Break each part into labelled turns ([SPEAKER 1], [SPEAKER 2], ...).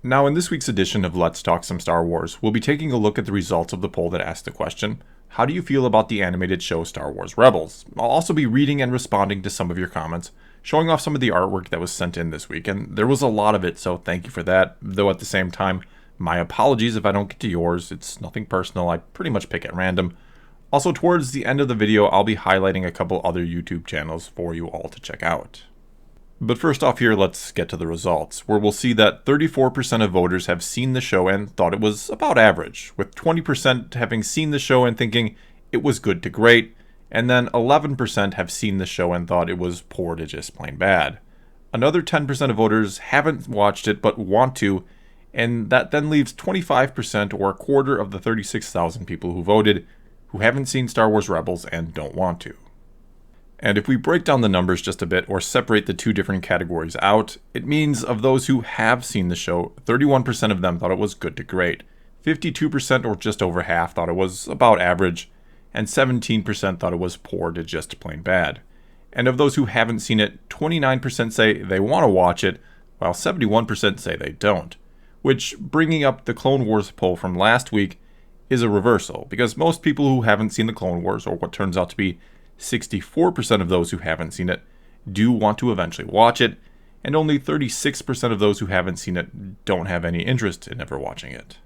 [SPEAKER 1] Now, in this week's edition of Let's Talk Some Star Wars, we'll be taking a look at the results of the poll that asked the question, how do you feel about the animated show Star Wars Rebels? I'll also be reading and responding to some of your comments, showing off some of the artwork that was sent in this week, and there was a lot of it, so thank you for that, though at the same time, my apologies if I don't get to yours. It's nothing personal, I pretty much pick at random. Also, towards the end of the video, I'll be highlighting a couple other YouTube channels for you all to check out. But first off here, let's get to the results, where we'll see that 34% of voters have seen the show and thought it was about average, with 20% having seen the show and thinking it was good to great, and then 11% have seen the show and thought it was poor to just plain bad. Another 10% of voters haven't watched it but want to, and that then leaves 25% or a quarter of the 36,000 people who voted who haven't seen Star Wars Rebels and don't want to. And if we break down the numbers just a bit or separate the two different categories out, it means of those who have seen the show, 31% of them thought it was good to great, 52% or just over half thought it was about average, and 17% thought it was poor to just plain bad. And of those who haven't seen it, 29% say they want to watch it, while 71% say they don't. Which, bringing up the Clone Wars poll from last week, is a reversal, because most people who haven't seen the Clone Wars, or what turns out to be 64% of those who haven't seen it, do want to eventually watch it, and only 36% of those who haven't seen it don't have any interest in ever watching it.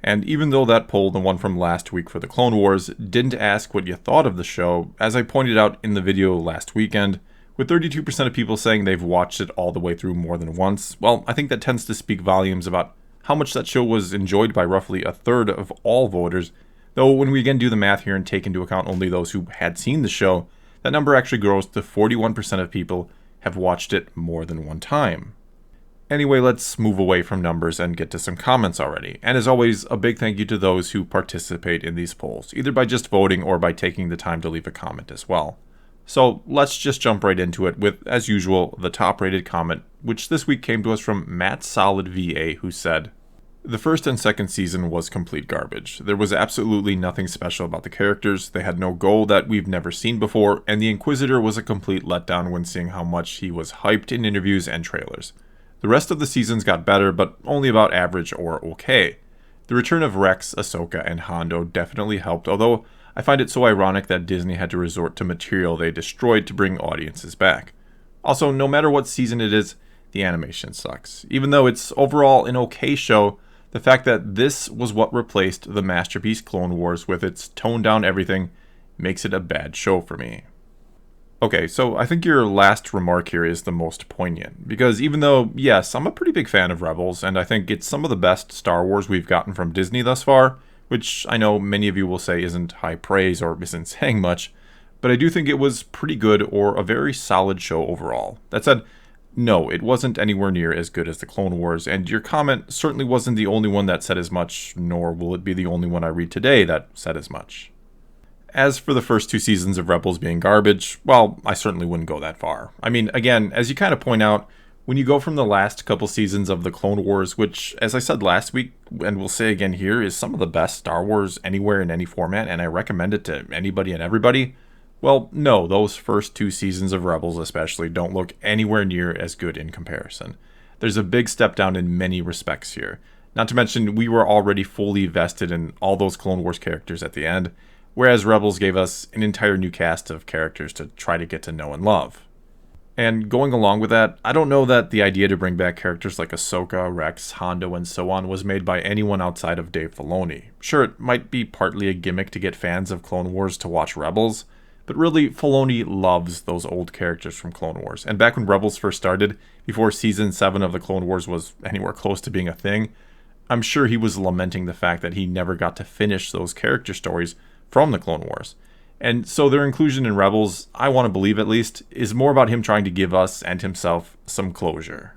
[SPEAKER 1] And even though that poll, the one from last week for the Clone Wars, didn't ask what you thought of the show, as I pointed out in the video last weekend, with 32% of people saying they've watched it all the way through more than once, well, I think that tends to speak volumes about how much that show was enjoyed by roughly a third of all voters. Though when we again do the math here and take into account only those who had seen the show, that number actually grows to 41% of people have watched it more than one time. Anyway, let's move away from numbers and get to some comments already. And as always, a big thank you to those who participate in these polls, either by just voting or by taking the time to leave a comment as well. So let's just jump right into it with, as usual, the top rated comment, which this week came to us from Matt Solid VA, who said, "The first and second season was complete garbage. There was absolutely nothing special about the characters, they had no goal that we've never seen before, and the Inquisitor was a complete letdown when seeing how much he was hyped in interviews and trailers. The rest of the seasons got better, but only about average or okay. The return of Rex, Ahsoka, and Hondo definitely helped, although I find it so ironic that Disney had to resort to material they destroyed to bring audiences back. Also, no matter what season it is, the animation sucks. Even though it's overall an okay show, the fact that this was what replaced the masterpiece Clone Wars with its toned down everything makes it a bad show for me." Okay, so I think your last remark here is the most poignant, because even though, yes, I'm a pretty big fan of Rebels, and I think it's some of the best Star Wars we've gotten from Disney thus far, which I know many of you will say isn't high praise or isn't saying much, but I do think it was pretty good or a very solid show overall. That said, no, it wasn't anywhere near as good as the Clone Wars, and your comment certainly wasn't the only one that said as much, nor will it be the only one I read today that said as much. As for the first two seasons of Rebels being garbage, well, I certainly wouldn't go that far. I mean, again, as you kind of point out, when you go from the last couple seasons of the Clone Wars, which, as I said last week, and we'll say again here, is some of the best Star Wars anywhere in any format, and I recommend it to anybody and everybody, well, no, those first two seasons of Rebels especially don't look anywhere near as good in comparison. There's a big step down in many respects here. Not to mention, we were already fully vested in all those Clone Wars characters at the end, whereas Rebels gave us an entire new cast of characters to try to get to know and love. And going along with that, I don't know that the idea to bring back characters like Ahsoka, Rex, Hondo, and so on was made by anyone outside of Dave Filoni. Sure, it might be partly a gimmick to get fans of Clone Wars to watch Rebels, but really, Filoni loves those old characters from Clone Wars. And back when Rebels first started, before Season 7 of the Clone Wars was anywhere close to being a thing, I'm sure he was lamenting the fact that he never got to finish those character stories from the Clone Wars. And so their inclusion in Rebels, I want to believe at least, is more about him trying to give us and himself some closure.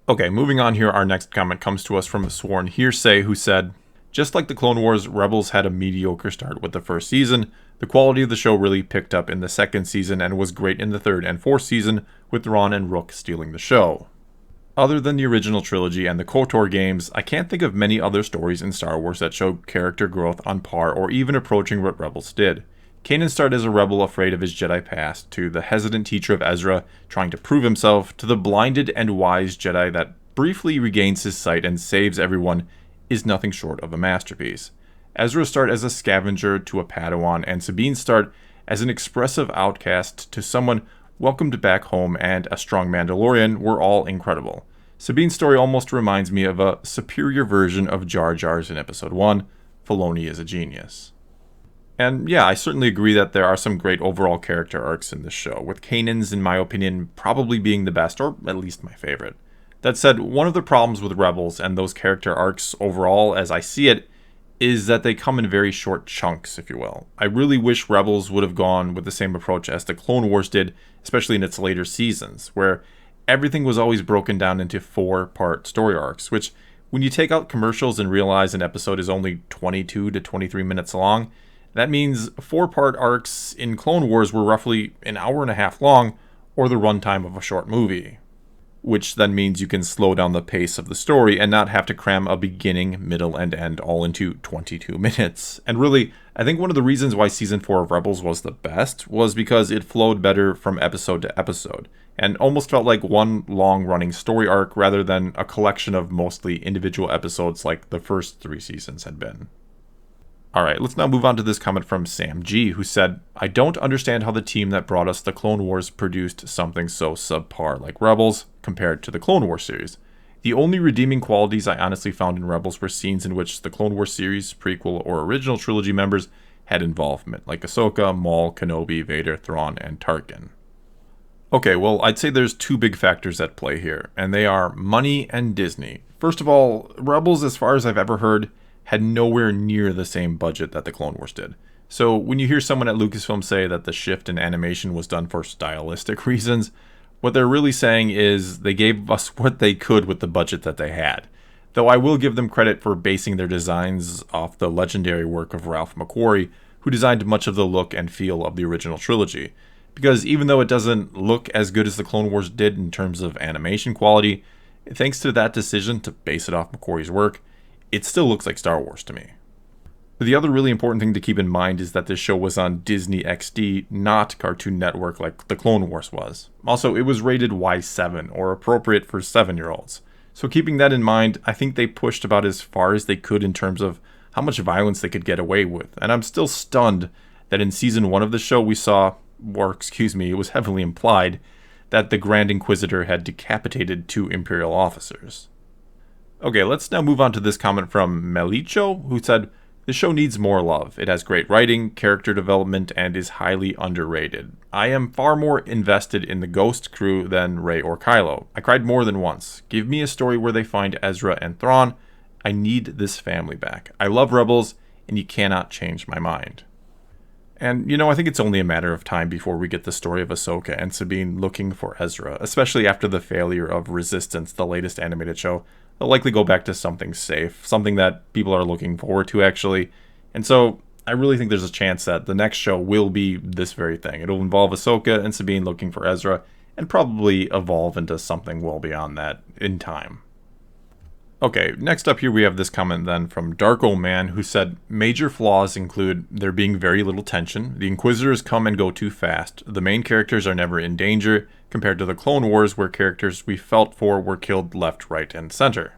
[SPEAKER 1] Okay, moving on here, our next comment comes to us from a sworn hearsay who said, "Just like the Clone Wars, Rebels had a mediocre start with the first season. The quality of the show really picked up in the second season and was great in the third and fourth season, with Thrawn and Rook stealing the show. Other than the original trilogy and the KOTOR games, I can't think of many other stories in Star Wars that show character growth on par or even approaching what Rebels did. Kanan started as a rebel afraid of his Jedi past, to the hesitant teacher of Ezra trying to prove himself, to the blinded and wise Jedi that briefly regains his sight and saves everyone is nothing short of a masterpiece. Ezra's start as a scavenger to a Padawan, and Sabine's start as an expressive outcast to someone welcomed back home and a strong Mandalorian were all incredible. Sabine's story almost reminds me of a superior version of Jar Jar's in Episode 1. Filoni is a genius. And yeah, I certainly agree that there are some great overall character arcs in this show, with Kanan's, in my opinion, probably being the best, or at least my favorite. That said, one of the problems with Rebels and those character arcs overall, as I see it, is that they come in very short chunks, if you will. I really wish Rebels would have gone with the same approach as the Clone Wars did, especially in its later seasons, where everything was always broken down into 4-part story arcs, which, when you take out commercials and realize an episode is only 22 to 23 minutes long, that means 4-part arcs in Clone Wars were roughly an hour and a half long, or the runtime of a short movie. Which then means you can slow down the pace of the story and not have to cram a beginning, middle, and end all into 22 minutes. And really, I think one of the reasons why Season 4 of Rebels was the best was because it flowed better from episode to episode, and almost felt like one long-running story arc rather than a collection of mostly individual episodes like the first 3 seasons had been. Alright, let's now move on to this comment from Sam G, who said, "I don't understand how the team that brought us the Clone Wars produced something so subpar like Rebels compared to the Clone Wars series. The only redeeming qualities I honestly found in Rebels were scenes in which the Clone Wars series, prequel, or original trilogy members had involvement, like Ahsoka, Maul, Kenobi, Vader, Thrawn, and Tarkin." Okay, well, I'd say there's 2 big factors at play here, and they are money and Disney. First of all, Rebels, as far as I've ever heard, had nowhere near the same budget that the Clone Wars did. So when you hear someone at Lucasfilm say that the shift in animation was done for stylistic reasons, what they're really saying is they gave us what they could with the budget that they had. Though I will give them credit for basing their designs off the legendary work of Ralph McQuarrie, who designed much of the look and feel of the original trilogy. Because even though it doesn't look as good as the Clone Wars did in terms of animation quality, thanks to that decision to base it off McQuarrie's work, it still looks like Star Wars to me. The other really important thing to keep in mind is that this show was on Disney XD, not Cartoon Network like the Clone Wars was. Also, it was rated Y7, or appropriate for 7-year-olds. So keeping that in mind, I think they pushed about as far as they could in terms of how much violence they could get away with. And I'm still stunned that in Season 1 of the show we saw, it was heavily implied, that the Grand Inquisitor had decapitated 2 Imperial officers. Okay, let's now move on to this comment from Melly Cho, who said, "The show needs more love. It has great writing, character development, and is highly underrated. I am far more invested in the Ghost crew than Rey or Kylo. I cried more than once. Give me a story where they find Ezra and Thrawn. I need this family back. I love Rebels, and you cannot change my mind." And, I think it's only a matter of time before we get the story of Ahsoka and Sabine looking for Ezra, especially after the failure of Resistance, the latest animated show. They'll likely go back to something safe, something that people are looking forward to, actually. And so, I really think there's a chance that the next show will be this very thing. It'll involve Ahsoka and Sabine looking for Ezra, and probably evolve into something well beyond that in time. Okay, next up here we have this comment then from Dark Old Man, who said, "Major flaws include there being very little tension, the Inquisitors come and go too fast, the main characters are never in danger, compared to the Clone Wars where characters we felt for were killed left, right, and center.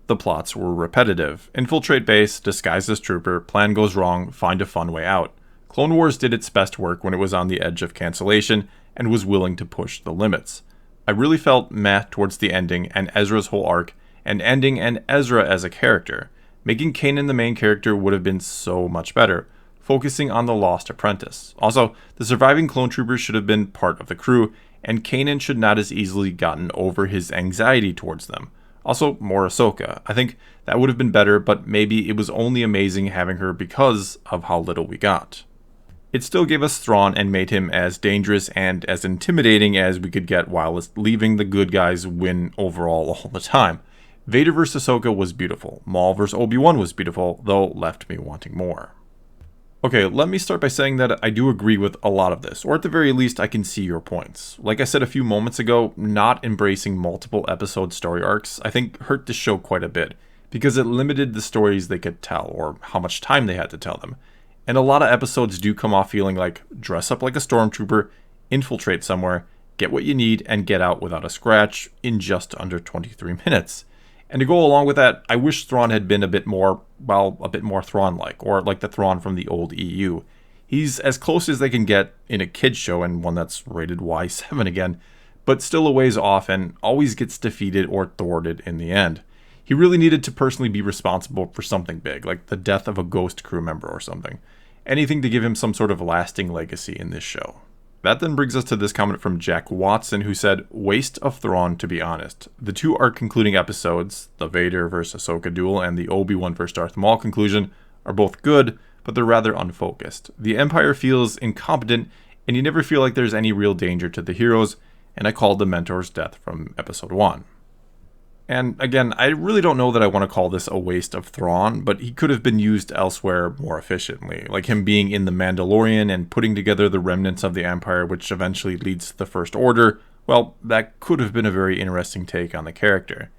[SPEAKER 1] The plots were repetitive. Infiltrate base, disguise as trooper, plan goes wrong, find a fun way out. Clone Wars did its best work when it was on the edge of cancellation and was willing to push the limits. I really felt meh towards the ending and Ezra's whole arc, and ending and Ezra as a character. Making Kanan the main character would have been so much better, focusing on the lost apprentice. Also, the surviving clone troopers should have been part of the crew, and Kanan should not as easily gotten over his anxiety towards them. Also, more Ahsoka. I think that would have been better, but maybe it was only amazing having her because of how little we got. It still gave us Thrawn and made him as dangerous and as intimidating as we could get while leaving the good guys win overall all the time. Vader vs. Ahsoka was beautiful. Maul vs. Obi-Wan was beautiful, though left me wanting more. Okay, let me start by saying that I do agree with a lot of this, or at the very least I can see your points. Like I said a few moments ago, not embracing multiple episode story arcs I think hurt the show quite a bit, because it limited the stories they could tell, or how much time they had to tell them. And a lot of episodes do come off feeling like dress up like a stormtrooper, infiltrate somewhere, get what you need, and get out without a scratch in just under 23 minutes. And to go along with that, I wish Thrawn had been a bit more Thrawn-like, or like the Thrawn from the old EU. He's as close as they can get in a kid's show, and one that's rated Y7 again, but still a ways off and always gets defeated or thwarted in the end. He really needed to personally be responsible for something big, like the death of a ghost crew member or something. Anything to give him some sort of lasting legacy in this show. That then brings us to this comment from Jack Watson, who said, "Waste of Thrawn, to be honest. The two arc-concluding episodes, the Vader vs. Ahsoka duel and the Obi-Wan vs. Darth Maul conclusion, are both good, but they're rather unfocused. The Empire feels incompetent, and you never feel like there's any real danger to the heroes, and I called the Mentor's death from episode 1. And again, I really don't know that I want to call this a waste of Thrawn, but he could have been used elsewhere more efficiently, like him being in The Mandalorian and putting together the remnants of the Empire, which eventually leads to the First Order. Well, that could have been a very interesting take on the character.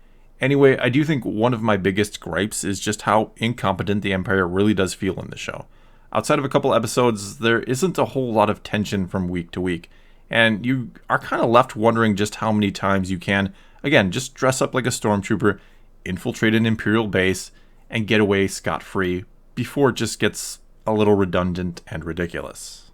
[SPEAKER 1] Anyway, I do think one of my biggest gripes is just how incompetent the Empire really does feel in the show. Outside of a couple episodes, there isn't a whole lot of tension from week to week, and you are kind of left wondering just how many times you can, again, just dress up like a stormtrooper, infiltrate an Imperial base, and get away scot-free before it just gets a little redundant and ridiculous.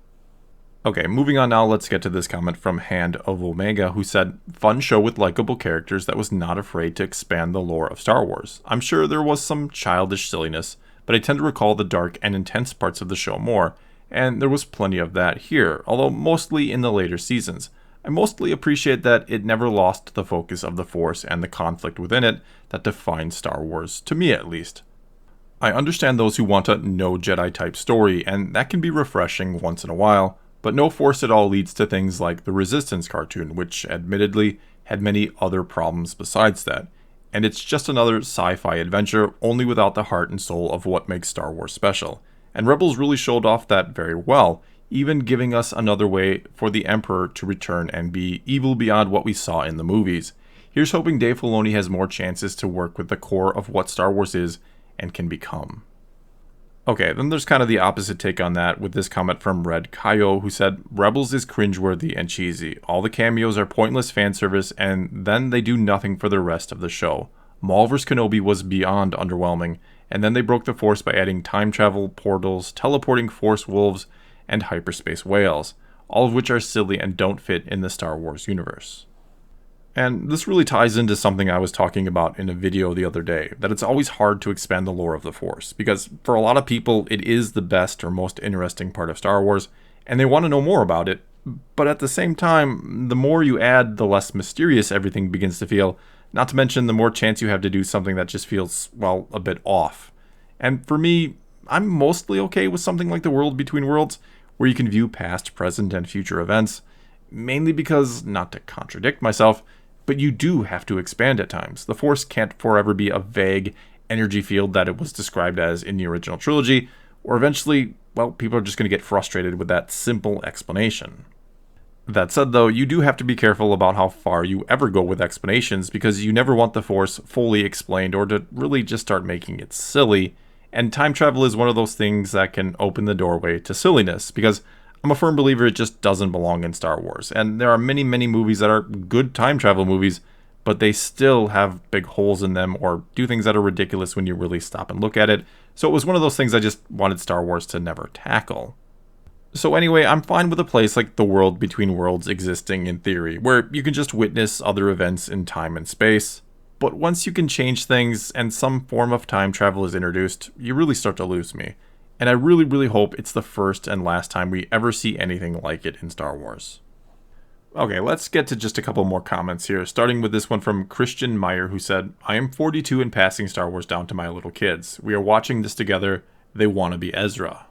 [SPEAKER 1] Okay, moving on now, let's get to this comment from Hand of Omega, who said, "Fun show with likable characters that was not afraid to expand the lore of Star Wars. I'm sure there was some childish silliness, but I tend to recall the dark and intense parts of the show more, and there was plenty of that here, although mostly in the later seasons. I mostly appreciate that it never lost the focus of the Force and the conflict within it that defines Star Wars, to me at least. I understand those who want a no Jedi type story, and that can be refreshing once in a while, but no Force at all leads to things like the Resistance cartoon, which admittedly had many other problems besides that, and it's just another sci-fi adventure, only without the heart and soul of what makes Star Wars special. And Rebels really showed off that very well, even giving us another way for the Emperor to return and be evil beyond what we saw in the movies. Here's hoping Dave Filoni has more chances to work with the core of what Star Wars is and can become." Okay, then there's kind of the opposite take on that with this comment from Red Kaio, who said, "Rebels is cringeworthy and cheesy. All the cameos are pointless fan service, and then they do nothing for the rest of the show. Maul vs. Kenobi was beyond underwhelming, and then they broke the Force by adding time travel, portals, teleporting Force wolves, and hyperspace whales, all of which are silly and don't fit in the Star Wars universe." And this really ties into something I was talking about in a video the other day, that it's always hard to expand the lore of the Force, because for a lot of people it is the best or most interesting part of Star Wars, and they want to know more about it, but at the same time, the more you add, the less mysterious everything begins to feel, not to mention the more chance you have to do something that just feels, well, a bit off. And for me, I'm mostly okay with something like The World Between Worlds, where you can view past, present, and future events, mainly because, not to contradict myself, but you do have to expand at times. The Force can't forever be a vague energy field that it was described as in the original trilogy, or eventually, well, people are just going to get frustrated with that simple explanation. That said, though, you do have to be careful about how far you ever go with explanations, because you never want the Force fully explained or to really just start making it silly, and time travel is one of those things that can open the doorway to silliness, because I'm a firm believer it just doesn't belong in Star Wars, and there are many, many movies that are good time travel movies, but they still have big holes in them or do things that are ridiculous when you really stop and look at it, so it was one of those things I just wanted Star Wars to never tackle. So anyway, I'm fine with a place like The World Between Worlds existing in theory, where you can just witness other events in time and space, but once you can change things and some form of time travel is introduced, you really start to lose me. And I really, really hope it's the first and last time we ever see anything like it in Star Wars. Okay, let's get to just a couple more comments here, starting with this one from Christian Meier, who said, "I am 42 and passing Star Wars down to my little kids. We are watching this together. They want to be Ezra."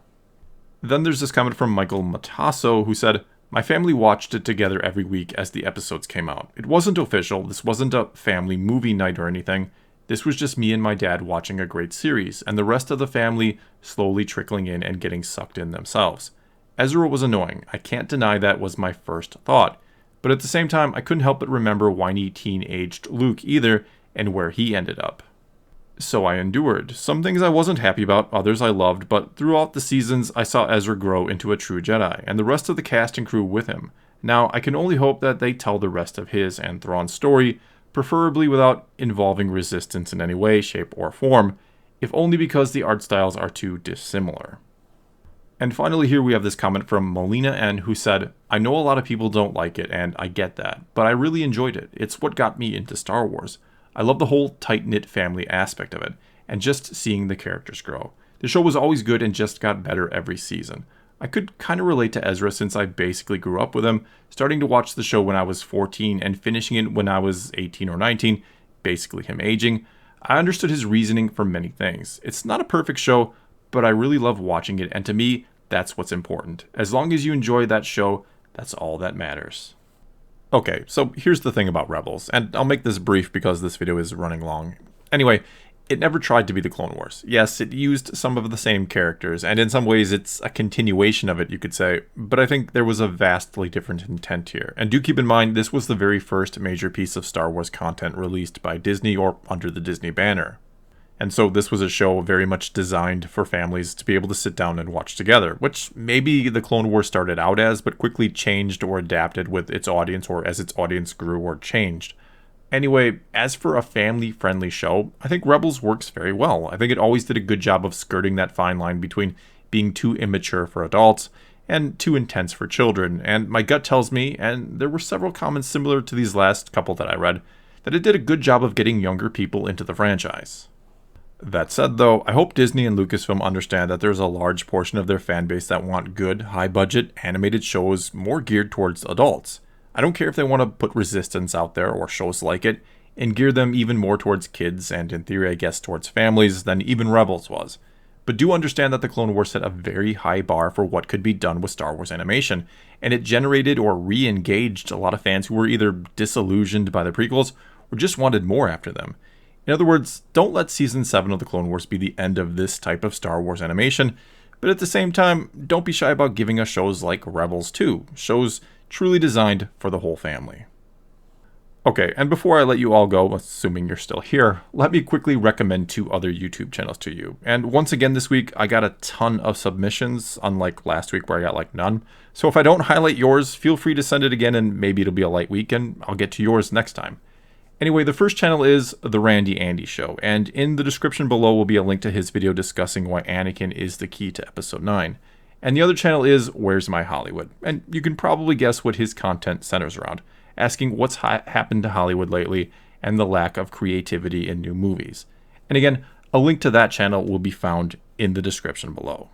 [SPEAKER 1] Then there's this comment from Michael Matazo, who said, "My family watched it together every week as the episodes came out. It wasn't official, this wasn't a family movie night or anything. This was just me and my dad watching a great series, and the rest of the family slowly trickling in and getting sucked in themselves. Ezra was annoying. I can't deny that was my first thought. But at the same time, I couldn't help but remember whiny teen-aged Luke either, and where he ended up. So I endured. Some things I wasn't happy about, others I loved, but throughout the seasons, I saw Ezra grow into a true Jedi, and the rest of the cast and crew with him. Now, I can only hope that they tell the rest of his and Thrawn's story, preferably without involving resistance in any way, shape, or form, if only because the art styles are too dissimilar. And finally here we have this comment from Molina N, who said, I know a lot of people don't like it, and I get that, but I really enjoyed it. It's what got me into Star Wars. I love the whole tight-knit family aspect of it, and just seeing the characters grow. The show was always good and just got better every season. I could kind of relate to Ezra since I basically grew up with him, starting to watch the show when I was 14 and finishing it when I was 18 or 19, basically him aging. I understood his reasoning for many things. It's not a perfect show, but I really love watching it, and to me, that's what's important. As long as you enjoy that show, that's all that matters. Okay, so here's the thing about Rebels, and I'll make this brief because this video is running long. Anyway, it never tried to be the Clone Wars. Yes, it used some of the same characters, and in some ways it's a continuation of it, you could say, but I think there was a vastly different intent here. And do keep in mind, this was the very first major piece of Star Wars content released by Disney or under the Disney banner. And so this was a show very much designed for families to be able to sit down and watch together, which maybe the Clone Wars started out as, but quickly changed or adapted with its audience or as its audience grew or changed. Anyway, as for a family-friendly show, I think Rebels works very well. I think it always did a good job of skirting that fine line between being too immature for adults and too intense for children, and my gut tells me, and there were several comments similar to these last couple that I read, that it did a good job of getting younger people into the franchise. That said though, I hope Disney and Lucasfilm understand that there's a large portion of their fan base that want good, high-budget, animated shows more geared towards adults. I don't care if they want to put Resistance out there or shows like it, and gear them even more towards kids, and in theory I guess towards families, than even Rebels was. But do understand that the Clone Wars set a very high bar for what could be done with Star Wars animation, and it generated or re-engaged a lot of fans who were either disillusioned by the prequels, or just wanted more after them. In other words, don't let Season 7 of the Clone Wars be the end of this type of Star Wars animation, but at the same time, don't be shy about giving us shows like Rebels too, shows truly designed for the whole family. Okay, and before I let you all go, assuming you're still here, let me quickly recommend 2 other YouTube channels to you. And once again this week, I got a ton of submissions, unlike last week where I got like none. So if I don't highlight yours, feel free to send it again and maybe it'll be a light week and I'll get to yours next time. Anyway, the first channel is The Randy Andy Show, and in the description below will be a link to his video discussing why Anakin is the key to Episode 9. And the other channel is Where's My Hollywood, and you can probably guess what his content centers around, asking what's happened to Hollywood lately and the lack of creativity in new movies. And again, a link to that channel will be found in the description below.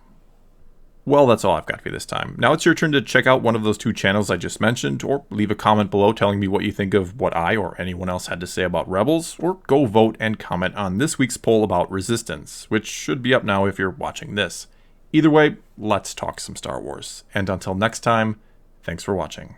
[SPEAKER 1] Well, that's all I've got for you this time. Now it's your turn to check out one of those 2 channels I just mentioned, or leave a comment below telling me what you think of what I or anyone else had to say about Rebels, or go vote and comment on this week's poll about Resistance, which should be up now if you're watching this. Either way, let's talk some Star Wars. And until next time, thanks for watching.